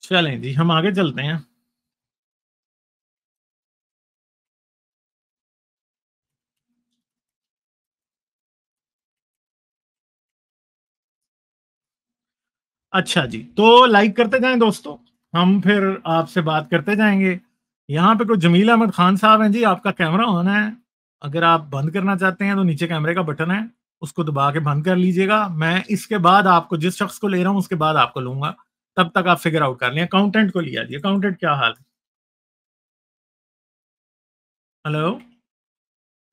चलें जी, हम आगे चलते हैं। अच्छा जी, तो लाइक करते जाएं दोस्तों, हम फिर आपसे बात करते जाएंगे। यहाँ पे कोई जमील अहमद खान साहब हैं जी, आपका कैमरा ऑन है। अगर आप बंद करना चाहते हैं तो नीचे कैमरे का बटन है, उसको दबा के बंद कर लीजिएगा। मैं इसके बाद आपको, जिस शख्स को ले रहा हूँ उसके बाद आपको लूंगा, तब तक आप फिगर आउट कर लें। अकाउंटेंट को लिया जी। अकाउंटेंट क्या हाल है? हेलो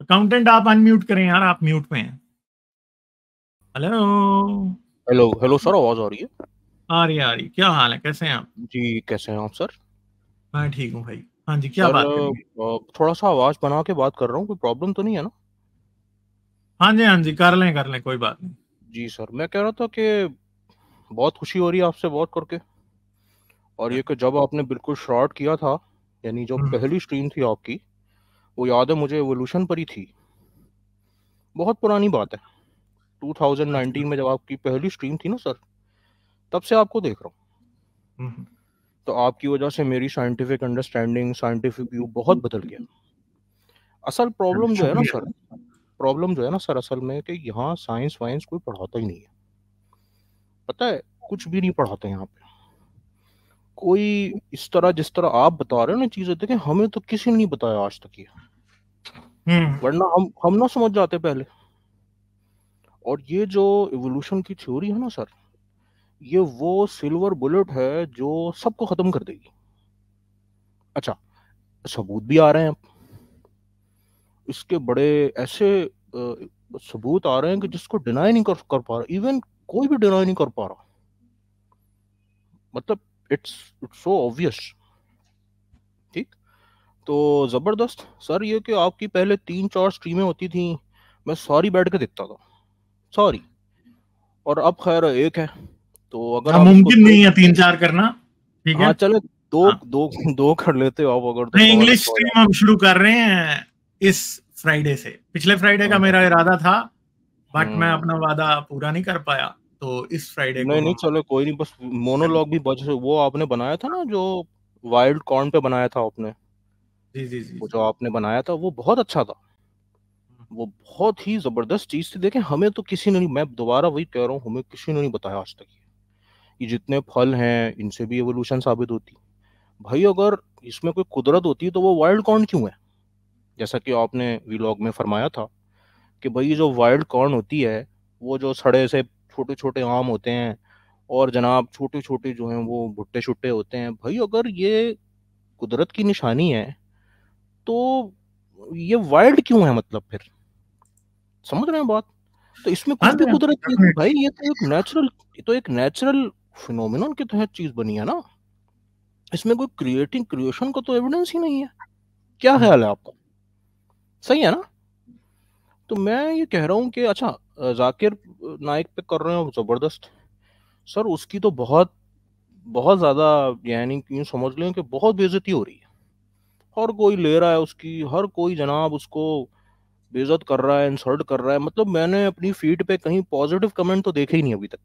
अकाउंटेंट, आप अनम्यूट करें यार, आप म्यूट में हैं। हेलो। हेलो हेलो सर, आवाज आ रही है? आ रही, क्या हाल है, कैसे हैं आप? जी, कैसे हैं आप सर? मैं ठीक हूँ भाई। हाँ जी, क्या सर बात करेंगे? थोड़ा सा आवाज बना के बात कर रहा हूँ, कोई प्रॉब्लम तो नहीं है ना? हाँ जी, कर लें, कोई बात नहीं। जी सर, मैं कह रहा था कि बहुत खुशी हो रही है आपसे बात करके। और ये कि जब आपने बिल्कुल शॉर्ट किया था, यानी जो हम्म, पहली स्ट्रीम थी आपकी, वो याद है मुझे, एवोल्यूशन पर ही थी। बहुत पुरानी बात है, अच्छा। 2019 में जब आपकी पहली स्ट्रीम थी ना सर, तब से आपको देख रहा हूँ। हम्म, तो आपकी वजह से मेरी साइंटिफिक अंडरस्टैंडिंग, साइंटिफिक व्यू बहुत बदल गया। असल प्रॉब्लम जो है ना शुक्रिया। सर, प्रॉब्लम जो है ना सर, असल में कि यहाँ साइंस वाइंस कोई पढ़ाता ही नहीं है। पता है, कुछ भी नहीं पढ़ाते यहाँ पे कोई। इस तरह जिस तरह आप बता रहे हो ना चीजें, देखें हमें तो किसी ने नहीं बताया आज तक ये। हम्म। वरना हम ना समझ जाते पहले। और ये जो इवोल्यूशन की थ्योरी है ना सर, ये वो सिल्वर बुलेट है जो सबको खत्म कर देगी। अच्छा, सबूत भी आ रहे हैं अब। इसके बड़े ऐसे सबूत आ रहे हैं कि जिसको डिनाई नहीं कर पा रहा, इवन कोई भी डिनाई नहीं कर पा रहा। मतलब इट्स इट्स सो ऑब्वियस। ठीक। तो जबरदस्त सर, ये कि आपकी पहले 3-4 स्ट्रीमें होती थी, मैं सारी बैठ के देखता था, सारी। और अब खैर एक है, तो अगर अब आप इसको मुमकिन दो, नहीं है 3-4 करना। ठीक है। हाँ चले, दो हाँ, दो दो कर लेते हो आप अगर, तो नहीं, बहुत इंग्लिश अच्छा हो स्ट्रीम जाता। हम शुरू कर रहे हैं इस फ्राइडे से। पिछले फ्राइडे का हम्म मेरा इरादा था, बट मैं हम्म। अपना वादा पूरा नहीं कर पाया, तो इस फ्राइडे को नहीं नहीं, हम चलो कोई नहीं, बस मोनोलॉग भी बच, वो आपने बनाया था ना जो वाइल्ड कॉर्न पे बनाया था आपने, जी जी जी वो जी। जो आपने बनाया था वो बहुत अच्छा था। वो बहुत ही जबरदस्त चीज थी। देखें हमें तो किसी ने नहीं, मैं दोबारा वही कह रहा हूँ, हमें किसी ने नहीं बताया आज तक ये जितने फल हैं इनसे भी एवोल्यूशन साबित होती। भाई अगर इसमें कोई कुदरत होती तो वो वाइल्ड कॉर्न क्यों है? जैसा कि आपने व्लॉग में फरमाया था कि भाई ये जो वाइल्ड कॉर्न होती है, वो जो सड़े से छोटे छोटे आम होते हैं, और जनाब छोटे छोटे जो हैं वो भुट्टे शुट्टे होते हैं। भाई अगर ये कुदरत की निशानी है, तो ये वाइल्ड क्यों है मतलब फिर? समझ रहे हैं बात? तो इसमें हाँ कुछ भी जी, कुदरत नहीं थी definitely। भाई, ये तो एक नेचुरल फिनोमिनन के तहत चीज बनी है ना। इसमें कोई क्रिएटिंग क्रिएशन का तो एविडेंस ही नहीं है। क्या हम्म, ख्याल है आपका? सही है ना? तो मैं ये कह रहा हूँ कि अच्छा, जाकिर नाइक पे कर रहे हो जबरदस्त। सर उसकी तो बहुत बहुत ज्यादा, यानी यूं समझ लें कि बहुत बेइज्जती हो रही है। हर कोई ले रहा है उसकी, हर कोई जनाब उसको बेइज्जत कर रहा है, इंसल्ट कर रहा है। मतलब मैंने अपनी फीड पे कहीं पॉजिटिव कमेंट तो देखे ही नहीं अभी तक।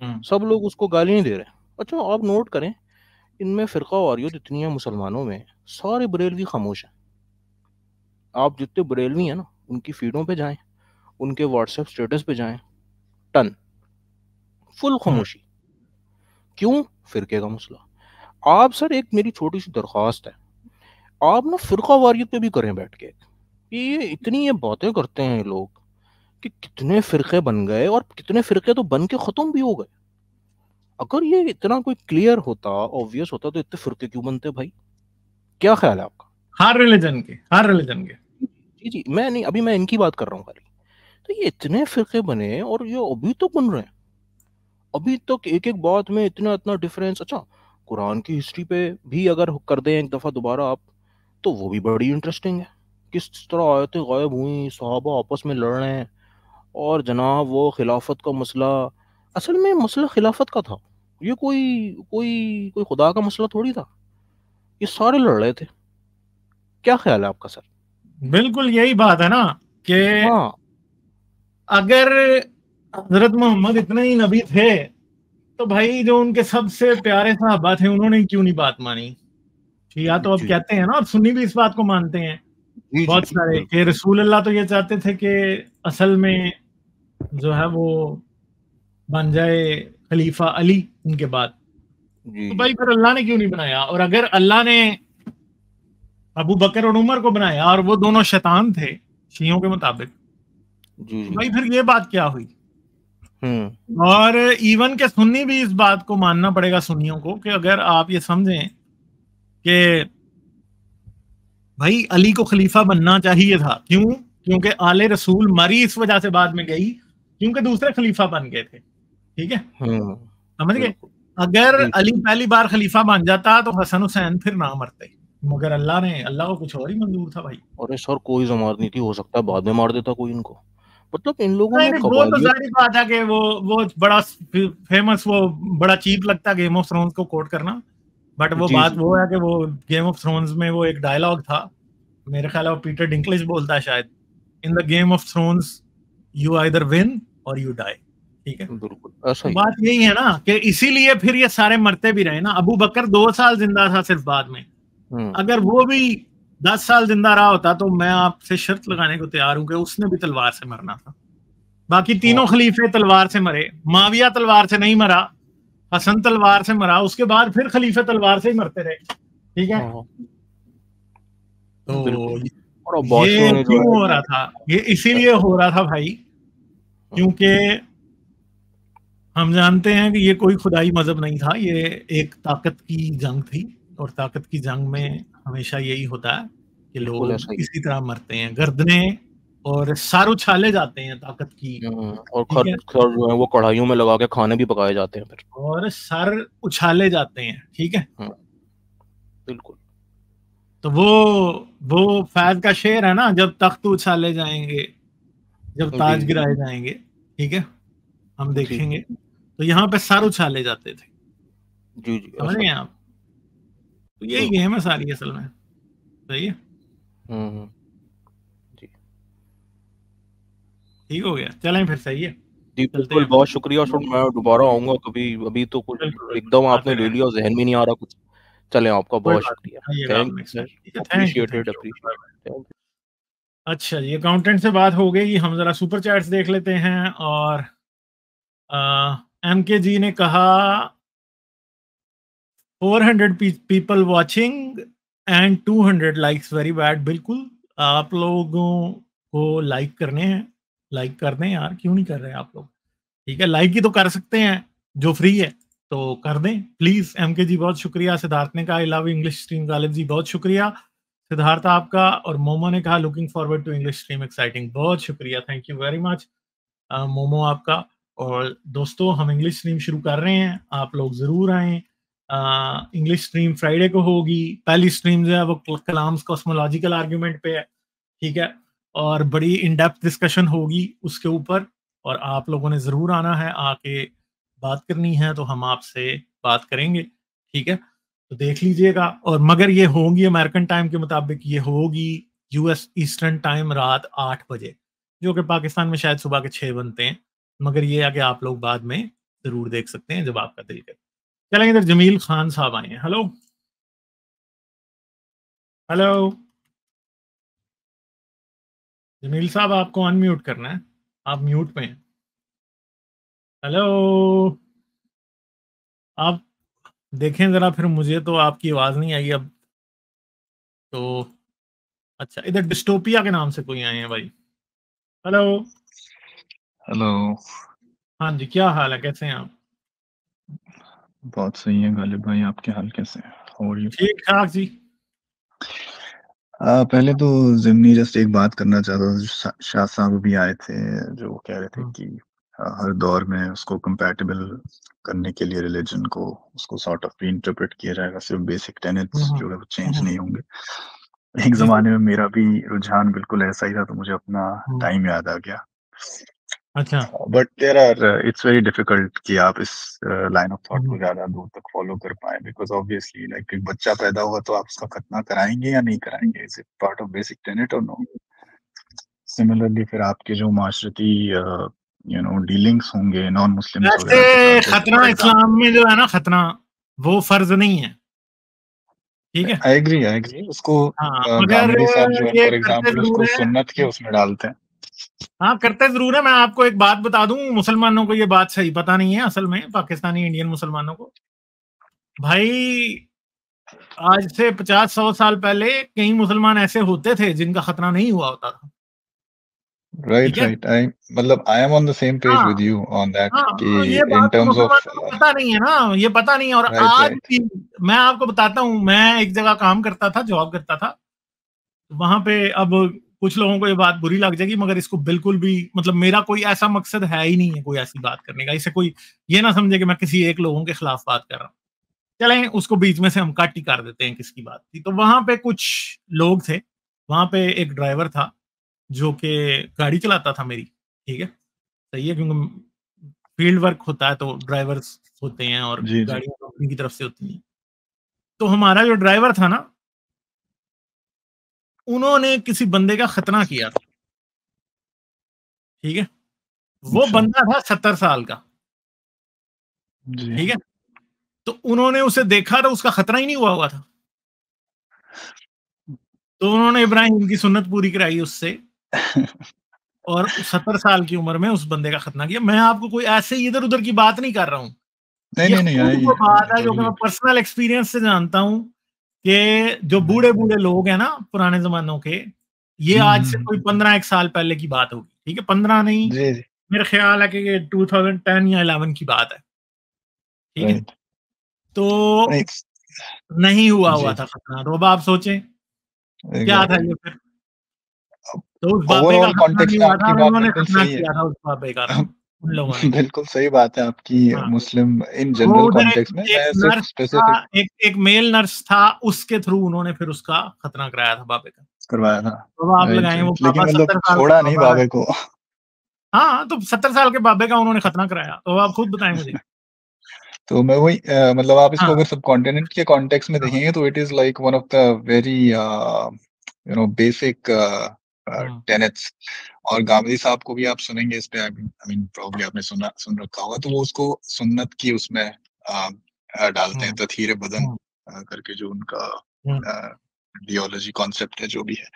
हम्म, सब लोग उसको गाली नहीं दे रहे। अच्छा आप नोट करें, इनमें फिरका वारियत इतनी है मुसलमानों में, सारे बरेलवी खामोश हैं। आप जितने बरेलवी हैं ना, उनकी फीडों पे जाएं, उनके व्हाट्सएप स्टेटस पे जाएं, टन, फुल हम्म। खामोशी। क्यों? फिरके का मसला। आप सर, एक मेरी छोटी सी दरख्वास्त है, आप ना फिरका वारियत पे भी करें बैठ के। ये इतनी ये बातें करते हैं ये लोग कि कितने फिरके बन गए, और कितने फिरके तो बन के खत्म भी हो गए। अगर ये इतना कोई क्लियर होता, ऑब्वियस होता, तो इतने फिरके क्यों बनते भाई? क्या ख्याल है आपका? हर रिलीजन के। जी जी, मैं नहीं, अभी मैं इनकी बात कर रहा हूँ खाली। तो ये इतने फिरके बने और ये अभी तक बन रहे हैं। अभी तक एक एक बात में इतना इतना डिफरेंस। अच्छा, कुरान की हिस्ट्री पे भी अगर कर दें एक दफा दोबारा आप, तो वो भी बड़ी इंटरेस्टिंग है। किस तरह आयतें गायब हुई, सहाबा आपस में लड़ रहे हैं, और जनाब वो खिलाफत का मसला, असल में मसला खिलाफत का था। ये कोई कोई कोई खुदा का मसला थोड़ी था। ये सारे लड़ रहे थे। क्या ख्याल है आपका सर? बिल्कुल यही बात है ना, कि हाँ। अगर हजरत मोहम्मद इतने ही नबी थे, तो भाई जो उनके सबसे प्यारे साहबा थे उन्होंने क्यों नहीं बात मानी? शिया तो अब जी कहते हैं ना, और सुन्नी भी इस बात को मानते हैं जी जी बहुत जी सारे, बिल्कुल। कि रसूल अल्लाह तो ये चाहते थे कि असल में जो है वो बन जाए खलीफा अली उनके बाद। जी तो जी भाई फिर अल्लाह ने क्यों नहीं बनाया? और अगर अल्लाह ने अबू बकर और उमर को बनाया और वो दोनों शैतान थे शियों के मुताबिक, जी तो जी। भाई फिर ये बात क्या हुई? हम्म। और इवन के सुन्नी भी इस बात को मानना पड़ेगा सुन्नियों को, कि अगर आप ये समझें कि भाई अली को खलीफा बनना चाहिए था, क्यों? क्योंकि आले रसूल मरी इस वजह से बाद में गई, क्योंकि दूसरे खलीफा बन गए थे। ठीक है, हम्म। समझ गए? बिल्कुल। अगर जी अली पहली बार खलीफा बन जाता तो हसन हुसैन फिर ना मरते, मगर अल्लाह को कुछ और ही मंजूर था भाई। अरे सर कोई जमात नहीं थी, हो सकता है बाद में मार देता कोई इनको। मतलब इन लोगों नहीं में नहीं, वो तो कबालियत। जाहिर बात है कि वो बड़ा फेमस, वो बड़ा चीप लगता है गेम ऑफ थ्रोन्स को कोट करना। बट वो जी बात जी। वो है कि वो गेम ऑफ थ्रोन्स में वो एक डायलॉग था, मेरे ख्याल है वो पीटर डिंकलिश बोलता है शायद, in the game of thrones you either win और यू डाई। ठीक है, बिल्कुल ऐसा तो ही है। बात यही है ना कि इसीलिए फिर ये सारे मरते भी रहे ना। अबू बकर 2 साल जिंदा था सिर्फ बाद में, हम्म। अगर वो भी 10 साल जिंदा रहा होता तो मैं आपसे शर्त लगाने को तैयार हूं कि उसने भी तलवार से मरना था। बाकी तीनों हाँ खलीफे तलवार से मरे, माविया तलवार से नहीं मरा, हसन तलवार से मरा, उसके बाद फिर खलीफे तलवार से ही मरते रहे। ठीक है, हाँ हाँ, बिल्कुल। तो और अब्बासियों ये ने जो क्यों है हो रहा वो था? ये इसीलिए ऐसा। हो रहा था भाई, हाँ क्योंकि हम जानते हैं कि ये कोई खुदाई मजहब नहीं था, ये एक ताकत की जंग थी। और ताकत की जंग में हमेशा यही होता है कि बिल्कुल लोग ऐसा ही इसी तरह मरते हैं, गर्दने और सर उछाले जाते हैं ताकत की। है। और ठीक है, खर जो है वो कढ़ाइयों में लगा के खाने भी पकाए जाते हैं फिर। और सर उछाले जाते हैं। ठीक है, हाँ बिल्कुल। तो वो फैज का शेर है ना, जब तख्त उछाले जाएंगे, जब जी ताज गिराए जाएंगे। ठीक है, हम जी देखेंगे, तो यहाँ पे सर उछाले जाते थे। जी जी समझ ऐसा रहे ही हैं है। आप? तो यही बिल्कुल। गेम है सारी असल में। सही है, हम्म। जी ठीक हो गया, चलें फिर। सही है, जी चलते बिल्कुल, हैं बहुत फिर। शुक्रिया सर, मैं दोबारा आऊंगा कभी। अभी तो कुछ बिल्कुल बिल्कुल, एकदम आते आपने ले रहें, लिया, जहन में नहीं आ रहा कुछ। चले, आपका कोई बहुत बात शुक्रिया। नहीं, आइएगा आप thank next you time. Sir. ठीक है, appreciated thank you, bye appreciate. Bye. अच्छा जी, अकाउंटेंट से बात हो गई, हम जरा सुपर चैट्स देख लेते हैं। और एम के जी ने कहा 400 people watching and 200 likes, very bad. बिल्कुल, आप लोगों को लाइक करने हैं, लाइक कर दें यार, क्यों नहीं कर रहे आप लोग? ठीक है, लाइक ही तो कर सकते हैं जो फ्री है, तो कर दें प्लीज। एम के जी बहुत शुक्रिया। सिद्धार्थ ने कहा I love English stream, Ghalib ji बहुत शुक्रिया सिद्धार्थ आपका। और मोमो ने कहा looking forward to English stream, exciting, बहुत शुक्रिया, thank you very much Momo आपका। और दोस्तों, हम इंग्लिश स्ट्रीम शुरू कर रहे हैं, आप लोग ज़रूर आएँ। इंग्लिश स्ट्रीम फ्राइडे को होगी। पहली स्ट्रीम जो है वो कलाम्स कॉस्मोलॉजिकल आर्ग्यूमेंट पे है। ठीक है, और बड़ी इन डेप्थ डिस्कशन होगी उसके ऊपर, और आप लोगों ने ज़रूर आना है, आके बात करनी है तो हम आपसे बात करेंगे। ठीक है, तो देख लीजिएगा। और मगर ये होगी अमेरिकन टाइम के मुताबिक, ये होगी यूएस ईस्टर्न टाइम रात 8 बजे, जो कि पाकिस्तान में शायद सुबह के 6 बनते हैं। मगर ये है कि आप लोग बाद में ज़रूर देख सकते हैं जब आपका दिल करे। चलेंगे, इधर जमील खान साहब आए हैं। हेलो हेलो, जमील साहब आपको अनम्यूट करना है, आप म्यूट पे हैं। हेलो, आप देखें ज़रा, फिर मुझे तो आपकी आवाज़ नहीं आई अब तो। अच्छा, इधर डिस्टोपिया के नाम से कोई आए हैं भाई। Hello, hello. हाँ जी, क्या हाल है, कैसे हैं आप? बहुत सही है गालिब भाई, आपके हाल कैसे हैं? How are you? ठीक ठाक जी। पहले तो ज़िमनी जस्ट एक बात करना चाहता था, जो शाह साहब भी आए थे, जो कह रहे थे हम्म, कि हर दौर में उसको कंपैटिबल करने के लिए रिलीजन को उसको सॉर्ट ऑफ रीइंटरप्रेट किया जाएगा, सिर्फ बेसिक टेनेट्स हम्म, जो है वो चेंज हम्म, नहीं होंगे। एक जी ज़माने में मेरा भी रुझान बिल्कुल ऐसा ही था, तो मुझे अपना हम्म, टाइम याद आ गया। अच्छा but there are it's very difficult कि आप इस लाइन ऑफ थॉट को हम्म, ज़्यादा दूर तक फ़ॉलो कर पाएँ, बिकॉज़ ऑब्वियसली लाइक एक बच्चा पैदा हुआ तो आप उसका खतना कराएँगे या नहीं कराएँगे? Is it part of basic Tenet और नो? सिमिलरली फिर आपके जो माशरती डीलिंग्स होंगे नॉन मुस्लिम्स वैसे वगैरह के साथ, जैसे खतना फॉर इस्लाम में जो है ना, खतना वो फर्ज नहीं है, ठीक है। आई एग्री उसको हाँ, मगर गामिनी साहब जो है ये फॉर करते एग्जांपल जरूर उसको है। सुन्नत के उसमें डालते हैं। हाँ, करते जरूर है। मैं आपको एक बात बता दूं, मुसलमानों को ये बात सही पता नहीं है असल में, पाकिस्तानी इंडियन मुसलमानों को। भाई आज से 50-100 साल पहले कई मुसलमान ऐसे होते थे जिनका खतना नहीं हुआ होता था, ठीक है। राइट आई मतलब I am on the same page हाँ विद यू ऑन दैट कि हाँ, ये इन बात टर्म्स ऑफ मुसलमानों को पता नहीं है ना, ये पता नहीं है। और राइट आज राइट भी मैं आपको बताता हूँ, मैं एक जगह काम करता था, जॉब करता था वहां पे। अब कुछ लोगों को ये बात बुरी लग जाएगी, मगर इसको बिल्कुल भी मतलब मेरा कोई ऐसा मकसद है ही नहीं है कोई ऐसी बात करने का। इसे कोई ये ना समझे कि मैं किसी एक लोगों के खिलाफ बात कर रहा हूँ। चलें उसको बीच में से हम कट ही कर देते हैं किसकी बात थी। तो वहां पे कुछ लोग थे, वहां पे एक ड्राइवर था जो कि गाड़ी चलाता था मेरी, ठीक है। सही है, क्योंकि फील्ड वर्क होता है तो ड्राइवर्स होते हैं और जी जी गाड़ियां कंपनी की तरफ से होती हैं। तो हमारा जो ड्राइवर था ना, उन्होंने किसी बंदे का खतना किया था, ठीक है। वो अच्छा बंदा था 70 साल का, जी ठीक है। तो उन्होंने उसे देखा तो उसका खतना ही नहीं हुआ हुआ था। तो उन्होंने इब्राहिम की सुन्नत पूरी कराई उससे, और 70 साल की उम्र में उस बंदे का खतना किया। मैं आपको कोई ऐसे इधर उधर की बात नहीं कर रहा हूँ, नहीं ये नहीं नहीं खुद आई वो बात है जो कि टोटली मैं पर्सनल एक्सपीरियंस से जानता हूँ कि जो बूढ़े बूढ़े लोग हैं ना पुराने जमानों के, ये आज से कोई 15 एक साल पहले की बात होगी, ठीक है। 15 नहीं, जी जी मेरे ख्याल है कि ये 2010 या 11 की बात है, ठीक है। राइट तो नहीं नहीं हुआ जी हुआ था खतना। तो अब आप सोचें क्या था एग्जैक्टली ये फिर। तो उस बाबे का ओवरऑल खतना नहीं कॉन्टेक्स्ट में हुआ था आपकी और बात उन्होंने बिल्कुल खतना सही है। किया था उस बाबे का ना, उन लोगों ने। बिल्कुल सही बात है आपकी। हाँ, मुस्लिम इन वो जनरल उधर एक कॉन्टेक्स्ट में एक मैं सिर्फ नर्स था, स्पेसिफिक एक एक मेल नर्स था, उसके थ्रू उन्होंने फिर उसका खतना कराया था बाबे का। करवाया था। तो आप राइट लगाएं वो राइट बाबा लेकिन मतलब 70 साल छोड़ा का नहीं बाबा है। बाबे को। हाँ, तो 70 साल के बाबे का उन्होंने खतना कराया, तो आप खुद बताएं मुझे। तो मैं वही मतलब आप इसको हाँ अगर सब कॉन्टिनेंट के कॉन्टेक्स्ट में हाँ देखेंगे तो it is like one of the very basic हाँ टेनेट्स। और गांधी साहब को भी आप सुनेंगे इस पे, आई मीन प्रोबब्ली आपने सुन रखा होगा, तो वो उसको सुन्नत की उसमें डालते हैं, हाँ तथहीर बदन हाँ करके जो उनका हाँ डियोलॉजी कॉन्सेप्ट है जो भी है।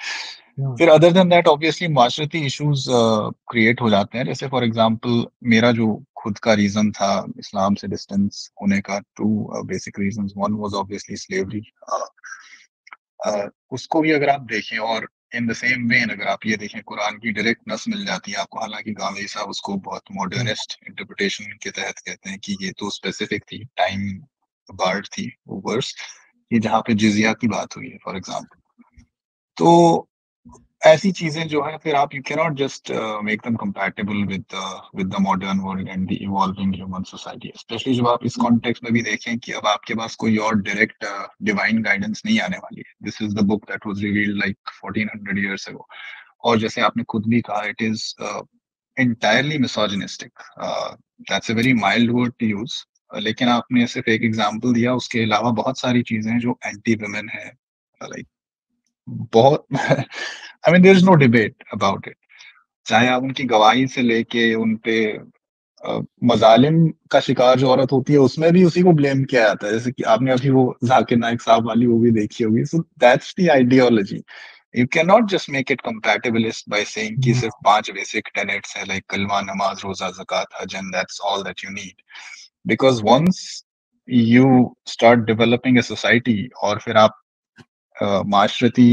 हाँ फिर अदर देन दैट ऑब्वियसली माशरती इश्यूज क्रिएट हो जाते हैं। जैसे फॉर एग्जांपल मेरा जो खुद का रीजन था इस्लाम से डिस्टेंस होने का, two basic reasons, one was obviously slavery. उसको भी अगर आप देखें, और इन द सेम वेन अगर आप ये देखें, कुरान की डायरेक्ट नस मिल जाती है आपको। हालांकि गांधी साहब उसको बहुत मॉडर्निस्ट इंटरप्रिटेशन के तहत कहते हैं कि ये तो स्पेसिफिक थी, टाइम बार्ड थी वो वर्स, कि जहाँ पे जिजिया की बात हुई है फॉर एग्जांपल। तो ऐसी चीजें जो है फिर आप you can not just make them compatible with the modern world and the evolving human society, specially जब आप इस कॉन्टेक्स्ट में भी देखें कि अब आपके पास कोई और डायरेक्ट डिवाइन गाइडेंस नहीं आने वाली है। This is the book that was revealed like 1400 years ago। और जैसे आपने खुद भी कहा, it is entirely misogynistic। That's a very mild word to use. लेकिन आपने सिर्फ एक एग्जांपल दिया, उसके अलावा बहुत सारी चीजें हैं जो एंटी वुमेन है, लाइक बहुत I mean there is no debate about it. चाहे आप उनकी गवाही से लेके उन पे मजालिम का शिकार जो औरत होती है उसमें भी उसी को ब्लेम किया जाता है। जैसे कि आपने अभी वो जाकिर नाइक साहब वाली वो भी देखी होगी। So that's the ideology. You can not just make it compatibilist by saying कि सिर्फ 5 बेसिक टेनेट्स है, लाइक कलमा, नमाज, रोजा, ज़कात, हज, and that's all that you need. Because once you start developing a society और फिर आप माशरती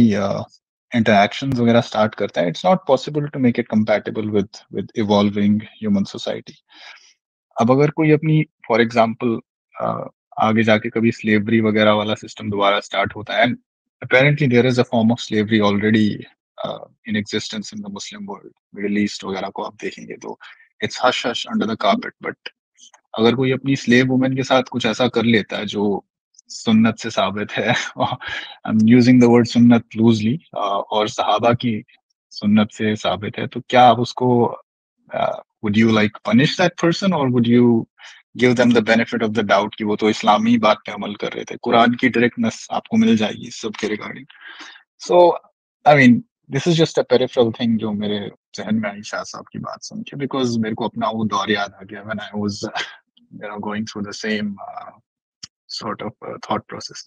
इंटरैक्शंस वगैरह स्टार्ट करता है, it's not possible to make it compatible with evolving human society. अब अगर कोई अपनी फॉर एग्जांपल आगे जाके कभी स्लेवरी वगैरह वाला सिस्टम दोबारा स्टार्ट होता है, and apparently there is a form of slavery already in existence in the Muslim world, middle east वगैरह को आप देखेंगे तो it's hush hush under the carpet. But अगर कोई अपनी स्लेव वुमेन के साथ कुछ ऐसा कर लेता है जो सुन्नत से साबित है, I am using the word सुन्नत लूजली, और सहाबा की सुन्नत से साबित है, तो क्या आप उसको would you like punish that person or would you give them the benefit of the doubt कि वो तो इस्लामी बात पे अमल कर रहे थे? कुरान की डायरेक्ट नस आपको मिल जाएगी इस सब के regarding. So I mean this is just a peripheral thing जो मेरे जहन में आई शाह साहब की बात सुन के, बिकॉज मेरे को अपना वो दौर याद आ गया when I was going through the same sort of thought process.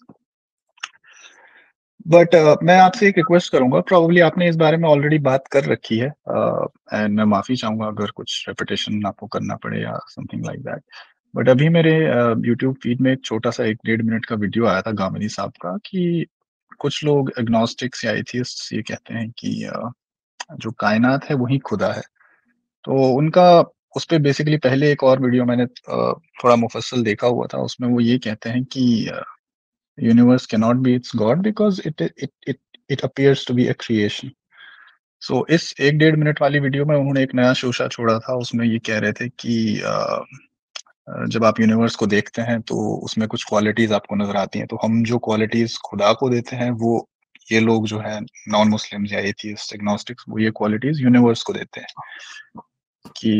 But मैं आपसे एक रिक्वेस्ट करूंगा, प्रॉब्ली आपने इस बारे में ऑलरेडी बात कर रखी है, एंड मैं माफी चाहूंगा अगर कुछ रेपिटेशन आपको करना पड़े या समथिंग लाइक दैट। बट अभी मेरे यूट्यूब फीड में एक छोटा सा 1-1.5 मिनट का वीडियो आया था गामिनी साहब का, कि कुछ लोग एग्नोस्टिक्स या एथियस्ट्स ये कहते हैं कि जो कायनात है वही खुदा है। तो उनका उस पे बेसिकली पहले एक और वीडियो मैंने थोड़ा मुफस्सल देखा हुआ था, उसमें वो ये कहते हैं कि universe cannot be its god because it appears to be a creation. So इस 1-1.5 मिनट वाली वीडियो में उन्होंने एक नया शोशा छोड़ा था, उसमें ये कह रहे थे कि जब आप यूनिवर्स को देखते हैं तो उसमें कुछ क्वालिटीज आपको नजर आती हैं, तो हम जो क्वालिटीज खुदा को देते हैं वो ये लोग जो है नॉन मुस्लिम्स या एथियस्ट एग्नोस्टिक्स वो ये क्वालिटीज यूनिवर्स को देते हैं कि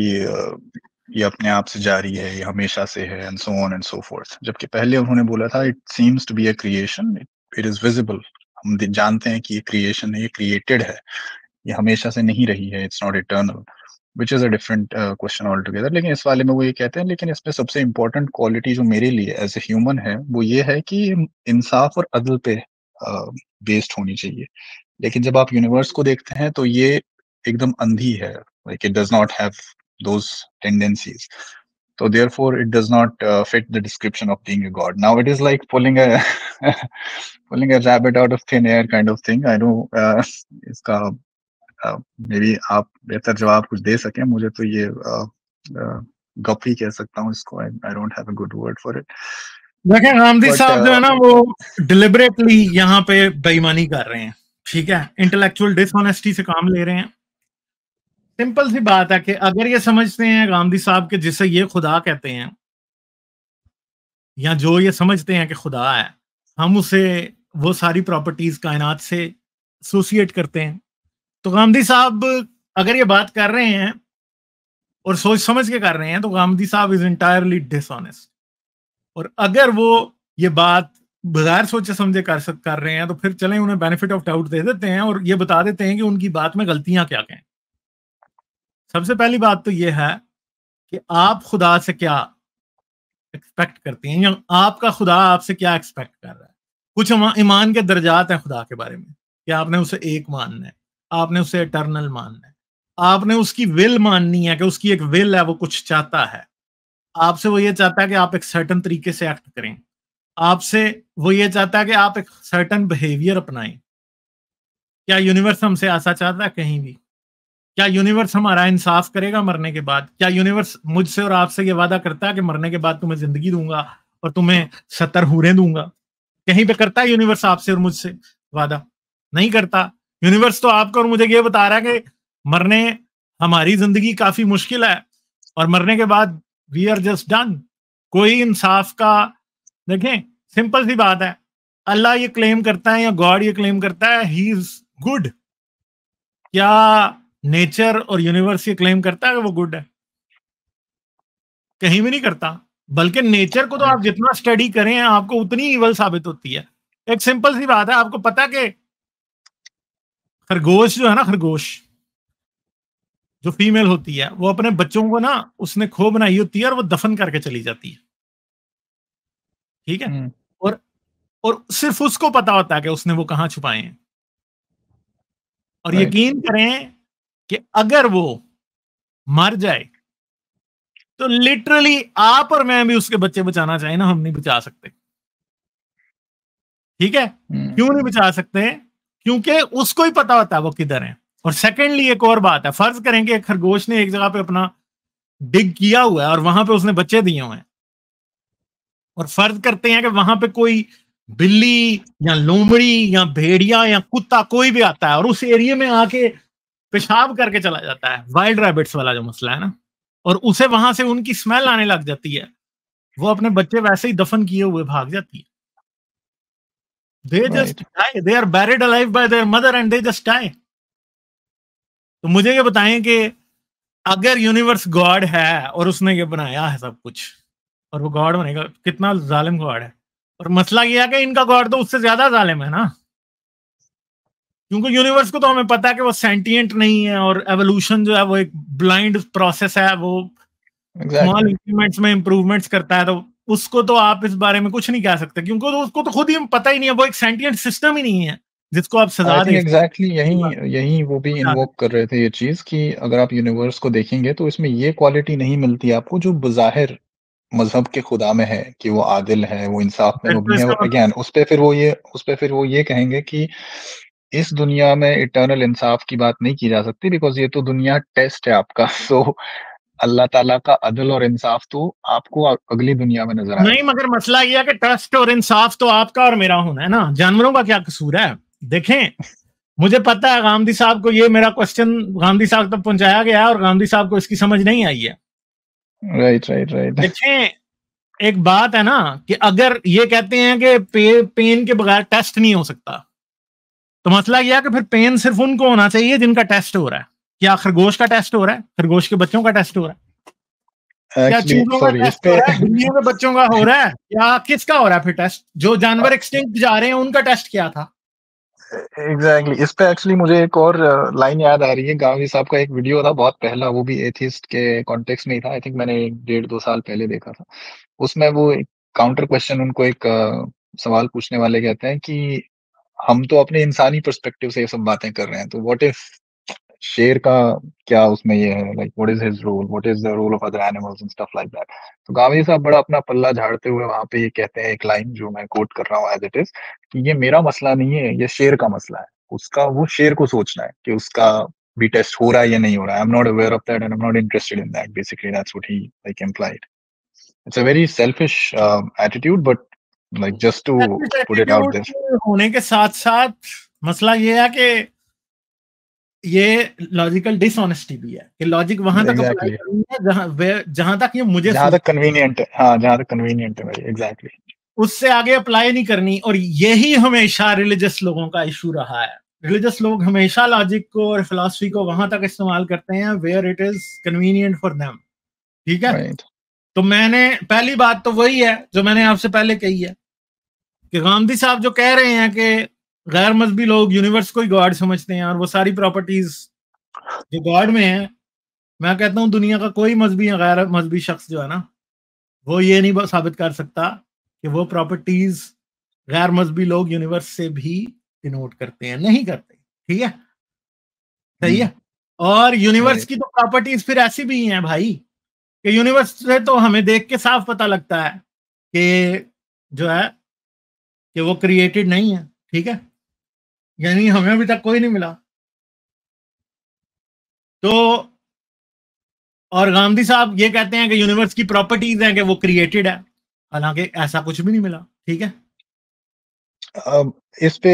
ये अपने आप से जारी है, ये हमेशा से है, and so on and so forth. जबकि पहले उन्होंने बोला था it seems to be a creation, it is visible, हम जानते हैं कि ये क्रिएशन है, ये क्रिएटेड है, ये हमेशा से नहीं रही है, it's not eternal, which is a different question all together. लेकिन इस वाले में वो ये कहते हैं लेकिन इसमें सबसे इंपॉर्टेंट क्वालिटी जो मेरे लिए एज ए ह्यूमन है वो ये है कि इंसाफ और अदल पे बेस्ड होनी चाहिए। लेकिन जब आप यूनिवर्स को देखते हैं तो ये एकदम अंधी है, like it does not have those tendencies, so therefore it does not fit the description of being a god. Now it is like pulling a pulling a rabbit out of thin air kind of thing. I know इसका may be आप बेहतर जवाब कुछ दे सकें, मुझे तो ये गप ही कह सकता हूँ इसको, I don't have a good word for it. देखें गांधी साहब जो है ना वो डिलिबरेटली यहाँ पे बेईमानी कर रहे हैं, ठीक है, इंटेलेक्चुअल डिसऑनेस्टी से काम ले रहे हैं। सिंपल सी बात है कि अगर ये समझते हैं गांधी साहब के जिसे ये खुदा कहते हैं या जो ये समझते हैं कि खुदा है, हम उसे वो सारी प्रॉपर्टीज कायनात से एसोसिएट करते हैं, तो गांधी साहब अगर ये बात कर रहे हैं और सोच समझ के कर रहे हैं तो गांधी साहब इज इंटायरली डिसऑनेस्ट। और अगर वो ये बात बगैर सोचे समझे कर रहे हैं तो फिर चलें उन्हें बेनिफिट ऑफ डाउट दे देते हैं और ये बता देते हैं कि उनकी बात में गलतियां क्या क्या हैं। सबसे पहली बात तो ये है कि आप खुदा से क्या एक्सपेक्ट करते हैं या आपका खुदा आपसे क्या एक्सपेक्ट कर रहा है। कुछ ईमान के दर्जात हैं खुदा के बारे में कि आपने उसे एक मानना है, आपने उसे इटर्नल मानना है, आपने उसकी विल माननी है कि उसकी एक विल है, वो कुछ चाहता है, आपसे वो ये चाहता है कि आप एक सर्टन तरीके से एक्ट करें, आपसे वो ये चाहता है कि आप एक सर्टन बिहेवियर अपनाएं। क्या यूनिवर्स हमसे ऐसा चाहता है? कहीं भी। क्या यूनिवर्स हमारा इंसाफ करेगा मरने के बाद? क्या यूनिवर्स मुझसे और आपसे ये वादा करता है कि मरने के बाद तुम्हें जिंदगी दूंगा और तुम्हें 70 हूरें दूंगा? कहीं पे करता है यूनिवर्स आपसे और मुझसे वादा? नहीं करता। यूनिवर्स तो आपको और मुझे ये बता रहा है कि मरने हमारी जिंदगी काफी मुश्किल है और मरने के बाद वी आर जस्ट डन। कोई इंसाफ का, देखें सिंपल सी बात है, अल्लाह ये क्लेम करता है या गॉड ये क्लेम करता है ही इज गुड। क्या नेचर और यूनिवर्स ये क्लेम करता है कि वो गुड है? कहीं भी नहीं करता। बल्कि नेचर को तो आप जितना स्टडी करें आपको उतनी इवल साबित होती है। एक सिंपल सी बात है, आपको पता है कि खरगोश जो है ना, खरगोश जो फीमेल होती है वो अपने बच्चों को ना उसने खो बनाई होती है और वो दफन करके चली जाती है, ठीक है, और सिर्फ उसको पता होता है कि उसने वो कहां छुपाए हैं। और यकीन करें कि अगर वो मर जाए तो लिटरली आप और मैं भी उसके बच्चे बचाना चाहें ना, हम नहीं बचा सकते। ठीक है, क्यों नहीं बचा सकते? क्योंकि उसको ही पता होता है वो किधर है। और सेकेंडली एक और बात है, फर्ज करें कि एक खरगोश ने एक जगह पे अपना डिग किया हुआ है और वहां पे उसने बच्चे दिए हुए हैं, और फर्ज करते हैं कि वहां पे कोई बिल्ली या लोमड़ी या भेड़िया या कुत्ता कोई भी आता है और उस एरिया में आके पेशाब करके चला जाता है, वाइल्ड रैबिट्स वाला जो मसला है ना, और उसे वहां से उनकी स्मेल आने लग जाती है, वो अपने बच्चे वैसे ही दफन किए हुए भाग जाती है। They just die. They are buried alive by their mother and they just die. तो मुझे ये बताएं कि अगर यूनिवर्स गॉड है और उसने ये बनाया है सब कुछ और वो गॉड बनेगा, कितना जालिम गॉड है। और मसला ये है कि इनका गॉड तो उससे ज्यादा जालिम है ना। क्योंकि यूनिवर्स को तो हमें पता है कि वो सेंटिएंट नहीं है, और एवोल्यूशन जो है वो एक ब्लाइंड प्रोसेस है, वो स्मॉल इंक्रीमेंट्स में इंप्रूवमेंट्स करता है। तो उसको तो आप इस बारे में कुछ नहीं कह सकते, क्योंकि तो उसको तो खुद ही पता ही नहीं है, वो एक सेंटिएंट सिस्टम ही नहीं है जिसको आप सजा दे। एग्जैक्टली यही वो भी इन्वोक कर रहे थे ये चीज कि अगर आप यूनिवर्स को देखेंगे तो इसमें ये क्वालिटी नहीं मिलती आपको जो बज़ाहिर मजहब के खुदा में है, कि वो आदिल है, वो इंसाफ में मबनी है। और अगेन उस पे फिर वो ये कहेंगे कि इस दुनिया में इटर्नल इंसाफ की बात नहीं की जा सकती, बिकॉज ये तो दुनिया टेस्ट है आपका। सो अल्लाह ताला का अदल और इंसाफ तो आपको अगली दुनिया में नजर आएगा। नहीं, मगर मसला यह है कि ट्रस्ट और इंसाफ तो आपका और मेरा होना है ना, जानवरों का क्या कसूर है? देखें, मुझे पता है गांधी साहब को ये मेरा क्वेश्चन गांधी साहब तक पहुंचाया गया है और गांधी साहब को इसकी समझ नहीं आई है। राइट। देखें, एक बात है ना कि अगर ये कहते हैं कि पेन के बगैर टेस्ट नहीं हो सकता, तो मसला यह है कि फिर पेन सिर्फ उनको होना चाहिए जिनका टेस्ट हो रहा है। क्या खरगोश का टेस्ट हो रहा है? खरगोश के बच्चों का टेस्ट हो रहा है? क्या चूहों का टेस्ट हो रहा है? बिल्लियों के बच्चों का हो रहा है? या किसका हो रहा है फिर टेस्ट? जो जानवर एक्सटिंक्ट जा रहे हैं उनका टेस्ट क्या था? एग्जैक्टली इस पे एक्चुअली मुझे एक और लाइन याद आ रही है। गांधी साहब का एक वीडियो था बहुत पहला, वो भी एथिस्ट के कॉन्टेक्स्ट में ही था। आई थिंक मैंने 1.5-2 साल पहले देखा था। उसमें वो एक काउंटर क्वेश्चन उनको एक सवाल पूछने वाले कहते हैं कि हम तो अपने इंसानी पर्सपेक्टिव से ये सब बातें कर रहे हैं, तो व्हाट इफ शेर का क्या उसमें ये है, like what is his role, what is the role of other animals and stuff like that. तो गांधी साहब बड़ा अपना पल्ला झाड़ते हुए वहां पे ये कहते हैं एक लाइन जो मैं कोट कर रहा हूँ एज इट इज, कि ये मेरा मसला नहीं है, ये शेर का मसला है। उसका वो शेर को सोचना है कि उसका भी टेस्ट हो रहा है या नहीं हो रहा है। I am not aware of that and I am not interested in that, basically that's what he like implied. It's a very selfish attitude, but like just to put it out there. होने के साथ साथ मसला ये है कि ये logical dishonesty भी है कि लॉजिक वहां तक अप्लाई करनी है जहां तक ये मुझे जहां तक कन्वीनियंट है। हाँ, जहां तक कन्वीनियंट है भाई, एग्जैक्टली। उससे आगे अप्लाई नहीं करनी। और यही हमेशा रिलीजियस लोगों का इशू रहा है। रिलीजियस लोग हमेशा लॉजिक को और फिलॉसफी को वहां तक इस्तेमाल करते हैं where it is convenient for them. ठीक है, तो मैंने पहली बात तो वही है जो मैंने आपसे पहले कही है कि गांधी साहब जो कह रहे हैं कि गैर मजहबी लोग यूनिवर्स को ही गॉड समझते हैं और वो सारी प्रॉपर्टीज जो गॉड में है, मैं कहता हूं दुनिया का कोई मजहबी या गैर मजहबी शख्स जो है ना, वो ये नहीं साबित कर सकता कि वो प्रॉपर्टीज गैर मजहबी लोग यूनिवर्स से भी डिनोट करते हैं, नहीं करते। ठीक है, सही है। और यूनिवर्स की तो प्रॉपर्टीज फिर ऐसी भी हैं भाई कि यूनिवर्स से तो हमें देख के साफ पता लगता है कि जो है कि वो क्रिएटेड नहीं है। ठीक है, यानी हमें अभी तक कोई नहीं मिला। तो और गांधी साहब ये कहते हैं कि यूनिवर्स की प्रॉपर्टीज हैं कि वो क्रिएटेड है, हालांकि ऐसा कुछ भी नहीं मिला। ठीक है, इस पे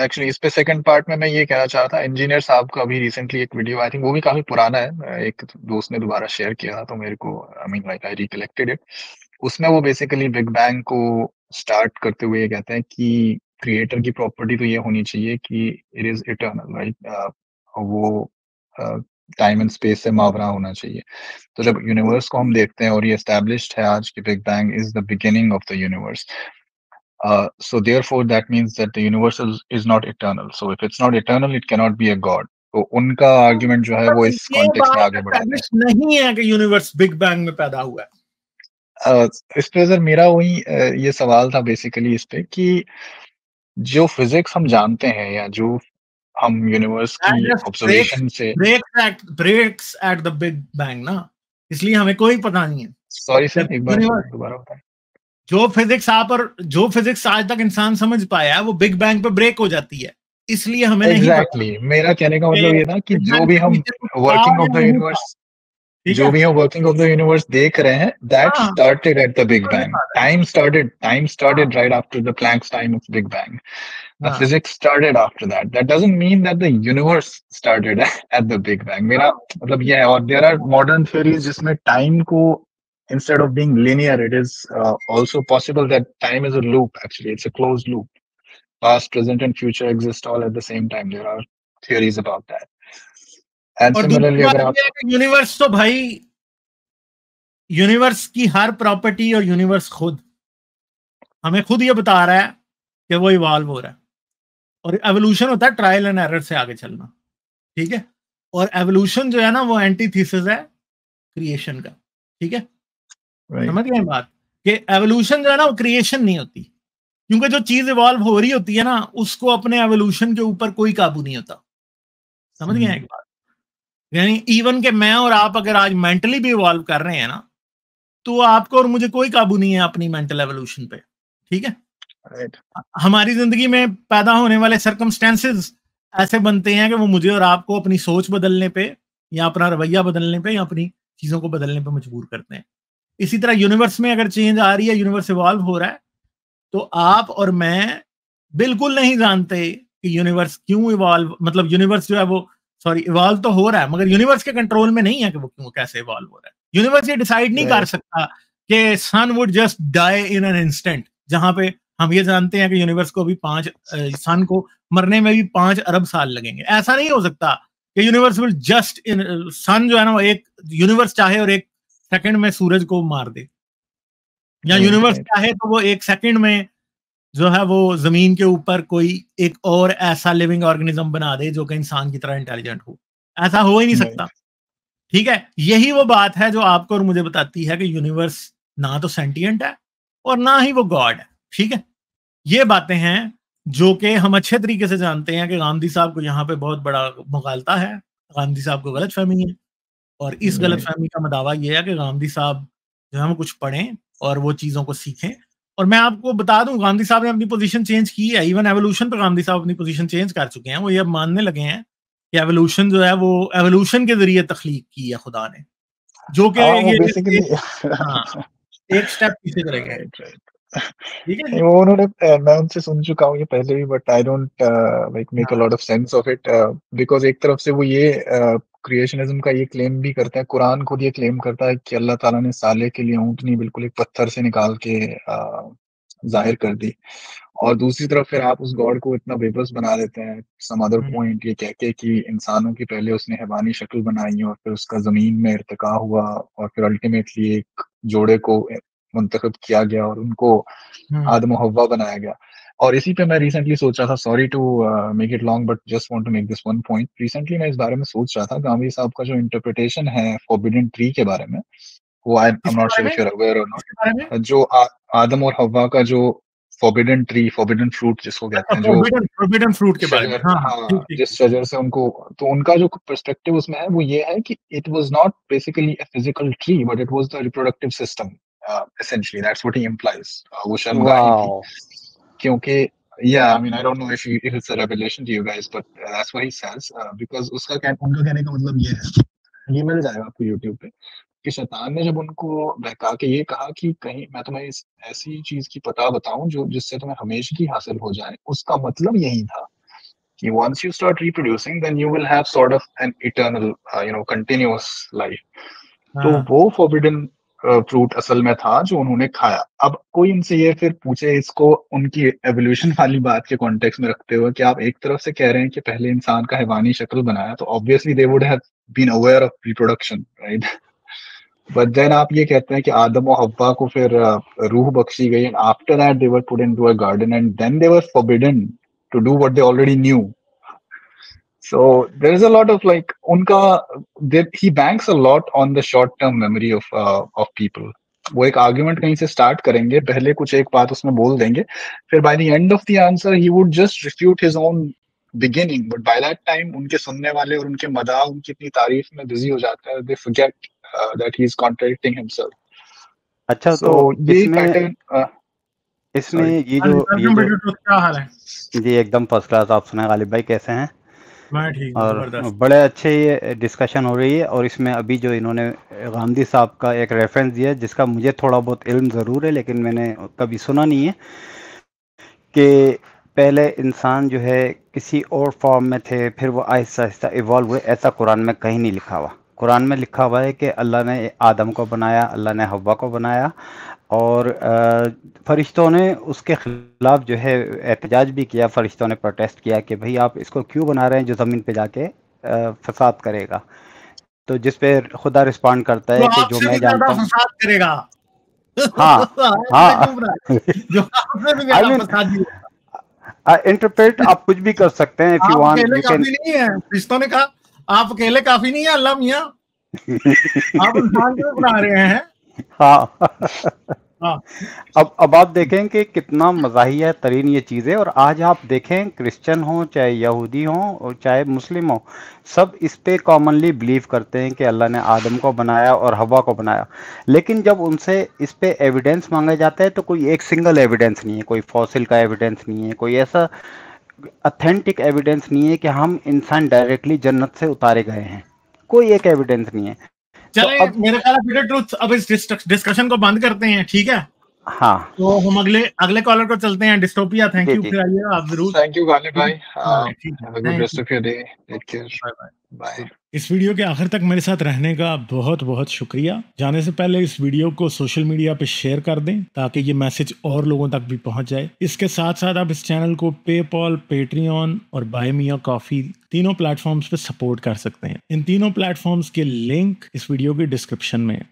एक्चुअली इस पे सेकंड पार्ट में मैं ये कहना चाह रहा था, इंजीनियर साहब का अभी रिसेंटली एक वीडियो, आई थिंक वो भी काफी पुराना है, एक दोस्त ने दोबारा शेयर किया था तो मेरे को I mean like I recollected it. उसमें वो बेसिकली बिग बैंग को स्टार्ट करते हुए ये कहते हैं कि क्रिएटर की प्रॉपर्टी तो ये होनी चाहिए कि इट इज इटर्नल, राइट। वो टाइम एंड स्पेस से मावरा होना चाहिए। तो जब यूनिवर्स को हम देखते हैं और ये एस्टैब्लिश्ड है आज कि big bang is the beginning of the universe, so therefore that means that the universe is not eternal. So if it's not eternal, it cannot be a god. तो उनका आर्ग्यूमेंट जो है वो इस कॉन्टेक्स्ट में आगे बढ़ाते हैं। नहीं है कि यूनिवर्स बिग बैंग में पैदा हुआ है। इस पे सर मेरा वही ये सवाल था बेसिकली इस पे कि जो फिजिक्स हम जानते हैं या जो हम यूनिवर्स की ऑब्जर्वेशन से breaks at the big bang ना, इसलिए हमें कोई पता नहीं है। सॉरी सर, एक बार दोबारा बताएं। जो फिजिक्स आज तक इंसान समझ पाया है वो बिग बैंग पे ब्रेक हो जाती है, इसलिए हमें exactly. नहीं पता। मेरा कहने का मतलब ये था कि जो भी हम वर्किंग ऑफ द यूनिवर्स देख रहे हैं, that started at the Big Bang. Time started right after the Planck's time of Big Bang. The physics started after that. That doesn't mean that the universe started at the Big Bang. मेरा मतलब ये है। और there are modern theories जिसमें time को instead of being linear, it is also possible that time is a loop. Actually, it's a closed loop. Past, present, and future exist all at the same time. There are theories about that. And similarly, अगर आप universe तो भाई universe की हर property और universe खुद हमें खुद ये बता रहा है कि वो इवॉल्व हो रहा है। और एवोल्यूशन होता है ट्रायल एंड एरर से आगे चलना, ठीक है। और एवोल्यूशन जो है ना वो एंटीथीसिस है क्रिएशन का, ठीक है। समझ गए बात कि एवोल्यूशन जो है ना वो क्रिएशन नहीं होती, क्योंकि जो चीज इवॉल्व हो रही होती है ना उसको अपने एवोल्यूशन के ऊपर कोई काबू नहीं होता। समझ गए एक बात, यानी इवन के मैं और आप अगर आज मेंटली भी इवॉल्व कर रहे हैं ना तो आपको और मुझे कोई काबू नहीं है अपनी मेंटल एवोल्यूशन पे, ठीक है। हमारी जिंदगी में पैदा होने वाले सर्कमस्टेंसेस ऐसे बनते हैं कि वो मुझे और आपको अपनी सोच बदलने पे या अपना रवैया बदलने पे या अपनी चीजों को बदलने पे मजबूर करते हैं। इसी तरह यूनिवर्स में अगर चेंज आ रही है, यूनिवर्स इवॉल्व हो रहा है, तो आप और मैं बिल्कुल नहीं जानते कि यूनिवर्स क्यों इवॉल्व, मतलब यूनिवर्स जो है वो इवॉल्व तो हो रहा है मगर यूनिवर्स के कंट्रोल में नहीं है कि वो क्यों कैसे इवॉल्व हो रहा है। यूनिवर्स ये डिसाइड नहीं कर सकता कि sun would just die in an instant, जहां पे हम ये जानते हैं कि यूनिवर्स को भी सन को मरने में भी 5 अरब साल लगेंगे। ऐसा नहीं हो सकता कि यूनिवर्स विल जस्ट सन जो है ना एक यूनिवर्स चाहे और एक सेकंड में सूरज को मार दे, या यूनिवर्स चाहे तो वो एक सेकंड में जो है वो जमीन के ऊपर कोई एक और ऐसा लिविंग ऑर्गेनिज्म बना दे जो कि इंसान की तरह इंटेलिजेंट हो। ऐसा हो ही नहीं सकता, ठीक है। यही वो बात है जो आपको और मुझे बताती है कि यूनिवर्स ना तो सेंटिएंट है और ना ही वो गॉड है, ठीक है। ये बातें हैं जो कि हम अच्छे तरीके से जानते हैं कि गांधी साहब को यहाँ पे बहुत बड़ा मुगालता है, गांधी साहब को गलत फहमी है, और इस गलत फहमी का दावा यह है कि गांधी साहब जो है वो कुछ पढ़ें और वो चीज़ों को सीखें। और मैं आपको बता दूं गांधी साहब ने अपनी पोजीशन चेंज की है, इवन एवोल्यूशन पर गांधी साहब अपनी पोजीशन चेंज कर चुके हैं। वो ये मानने लगे हैं कि एवोल्यूशन जो है वो एवोल्यूशन के जरिए तख्लीक की है खुदा ने, जो कि एक स्टेप पीछे चले गए, ठीक है। वो उन्होंने मैं उनसे सुन चुका हूँ ये पहले भी, but I don't like make a lot of sense of it, because एक तरफ से वो ये क्रिएशनिज्म का ये क्लेम भी करते हैं, कुरान खुद ये क्लेम करता है कि अल्लाह ताला ने साले के लिए ऊँटनी बिल्कुल एक पत्थर से निकाल के जाहिर कर दी, और दूसरी तरफ फिर आप उस गॉड को इतना बेबस बना देते हैं सम अदर पॉइंट ये कह के कि इंसानों की पहले उसने हैवानी शक्ल बनाई और फिर उसका जमीन में इर्तिका हुआ और फिर अल्टीमेटली एक जोड़े को मुंतखब किया गया और उनको आदम और हव्वा बनाया गया। और इसी पे मैं रिसेंटली सोच रहा था, sorry to make it long but just want to make this one point, recently मैं इस बारे में सोच रहा था गांधी साहब का जो इंटरप्रिटेशन है फॉरबिडन ट्री के बारे में, वो I am not sure if you are aware और नॉट, जो आदम और हव्वा का जो फॉरबिडन ट्री, फॉरबिडन फ्रूट जिसको कहते हैं, जो फॉरबिडन फ्रूट के बारे में, हाँ, जिस शजर से उनको, तो उनका जो पर्सपेक्टिव उसमें है वो ये है कि it was not basically a physical tree but it was the reproductive system, essentially that's what he implies, वो शर्मगाह थी, क्योंकि I mean I don't know if it's a revelation to you guys but that's what he says, because उनका कहने का मतलब ये है, ये मिल जाएगा आपको YouTube पे, कि शैतान ने जब उनको बहका के ये कहा कि कहीं मैं तुम्हें इस ऐसी चीज की पता बताऊं जो जिससे तुम्हें हमेशगी हासिल हो जाए, उसका मतलब यही था कि once you start reproducing then you will have sort of an eternal continuous life, तो वो forbidden फ्रूट असल में था जो उन्होंने खाया। अब कोई इनसे ये फिर पूछे इसको उनकी एवोल्यूशन वाली बात के कॉन्टेक्स्ट में रखते हुए कि आप एक तरफ से कह रहे हैं कि पहले इंसान का हैवानी शक्ल बनाया, तो obviously they would have been aware of reproduction, right, but then आप ये कहते हैं कि आदम और हव्वा को फिर रूह बख्शी गई and after that they were put into a garden and then they were forbidden to do what they already knew. So there is a lot of like he banks a lot on the short term memory of people. वो एक argument कहीं से start करेंगे, पहले कुछ एक बात उसमें बोल देंगे, फिर by the end of the answer he would just refute his own beginning, but by that time उनके सुनने वाले और उनके मदाह उनकी इतनी तारीफ में बिजी हो जाते हैं, they forget that he is contradicting himself. अच्छा, तो ये पैटर्न इसमें ये जो क्या हाल है जी? एकदम फर्स्ट क्लास। आप सुना गालिब भाई, कैसे हैं? मैं ठीक, और बड़े अच्छे ये डिस्कशन हो रही है, और इसमें अभी जो इन्होंने गांधी साहब का एक रेफरेंस दिया जिसका मुझे थोड़ा बहुत इल्म ज़रूर है लेकिन मैंने कभी सुना नहीं है, कि पहले इंसान जो है किसी और फॉर्म में थे, फिर वो आहिस्ता आहिस्ता इवॉल्व हुए। ऐसा कुरान में कहीं नहीं लिखा हुआ। कुरान में लिखा हुआ है कि अल्लाह ने आदम को बनाया, अल्लाह ने हव्वा को बनाया, और फरिश्तों ने उसके ख़िलाफ़ जो है एहतजाज भी किया। फरिश्तों ने प्रोटेस्ट किया कि भाई आप इसको क्यों बना रहे हैं जो ज़मीन पे जाके फसाद करेगा। तो जिस पे खुदा रिस्पॉन्ड करता है कि जो मैं जानता हूँ फसाद करेगा। हाँ हाँ, इंटरप्रेट आप कुछ भी कर सकते हैं, इफ यू आप वांट अकेले यू कैन। काफी नहीं है, फरिश्तों ने कहा आप अकेले काफी नहीं है अल्लाह मियां, आप इंसान को भी बुला रहे हैं। हाँ हाँ अब आप देखें कि कितना मज़ाहिया तरीन ये चीज़ है। और आज आप देखें क्रिश्चियन हो चाहे यहूदी हो और चाहे मुस्लिम हो, सब इस पे कॉमनली बिलीव करते हैं कि अल्लाह ने आदम को बनाया और हवा को बनाया। लेकिन जब उनसे इस पे एविडेंस मांगा जाता है तो कोई एक सिंगल एविडेंस नहीं है, कोई फॉसिल का एविडेंस नहीं है, कोई ऐसा अथेंटिक एविडेंस नहीं है कि हम इंसान डायरेक्टली जन्नत से उतारे गए हैं, कोई एक एविडेंस नहीं है। चले तो अब मेरे ख्याल है ट्रुथ, अब इस डिस्कशन को बंद करते हैं, ठीक है? हाँ तो हम अगले कॉलर को चलते हैं। डिस्टोपिया, थैंक जी यू, जी फिर आइए आप जरूर। थैंक यू गालिब भाई, ठीक है, have a good thank rest you, of your day, take care, bye bye. Bye. इस वीडियो के आखिर तक मेरे साथ रहने का बहुत बहुत शुक्रिया। जाने से पहले इस वीडियो को सोशल मीडिया पे शेयर कर दें ताकि ये मैसेज और लोगों तक भी पहुंच जाए। इसके साथ साथ आप इस चैनल को पेपॉल, पेट्रियन और बाय मिया कॉफी तीनों प्लेटफॉर्म्स पे सपोर्ट कर सकते हैं। इन तीनों प्लेटफॉर्म्स के लिंक इस वीडियो की डिस्क्रिप्शन में है।